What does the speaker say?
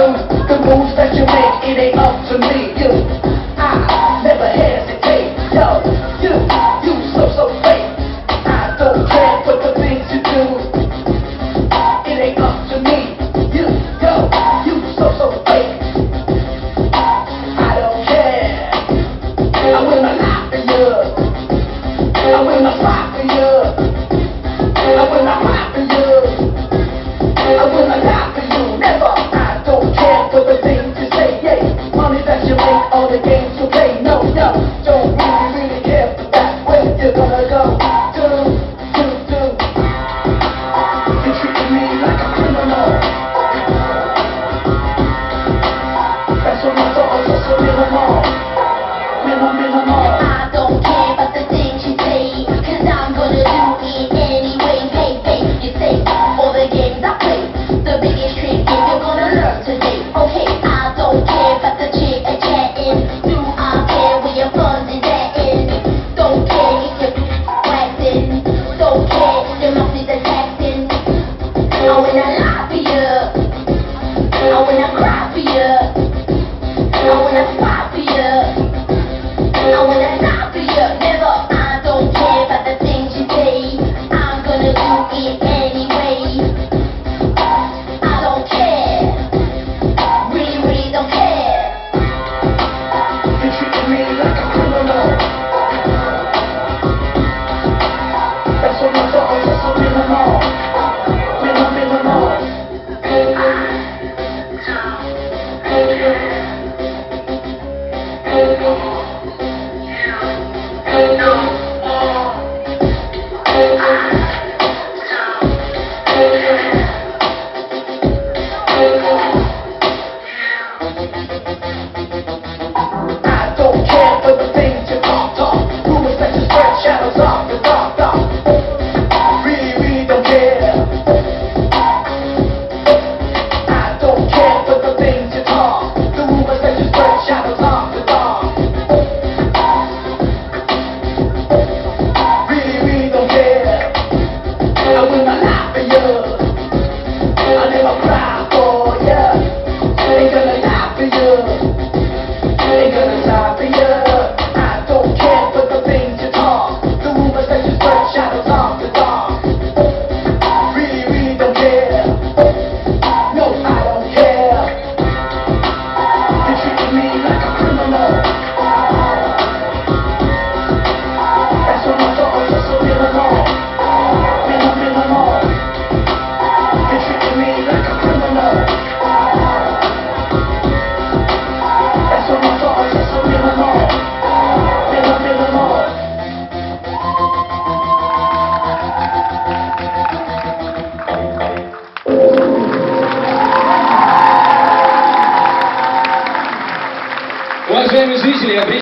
The moves that you make, it ain't up to me. I never hesitate. Yo, you so fake. I don't care for the things you do. It ain't up to me. You so fake. I don't care. I will not lie for you. I will not lie for you. I will not lie for you. I will not lie for you. Never. I don't care for the things you say. Yeah, money that you make, all the games you play. No, don't really care for that. Where you gonna go? You treat me like a criminal. That's what my thoughts are so minimal. I don't care about the things you say, 'cause I'm gonna do it anyway. Hey, you say, all the games I play, the biggest trick game you're gonna learn today. Okay, I don't care about the chit and chatting. Do I care where your funds is at in? Don't care if you're waxing. Don't care if your mouth is attacking. I wanna lie for you. I wanna cry for you. I wanna fight for you. I wanna lie for you, never. I don't care about the things you say. I'm gonna do it anyway. I don't care. Really don't care. You treat me like a criminal. That's what my thoughts are so minimal. I don't care for the things you talk. Rumors that you spread, shadows of the dark. Really don't care. I don't care for the things you talk. The rumors that you spread, shadows of the dark. Really don't care. I will not lie for you. I never cry for you. Ain't gonna lie for you. Ain't gonna lie for you. I don't care for the things you talk. The rumors that you spread, shadows of the dark. Really don't care. No, I don't care. You treat me like a criminal. That's what my thoughts are so minimal. You treat me like a criminal. That's what my thoughts are so minimal. Уважаемые зрители, я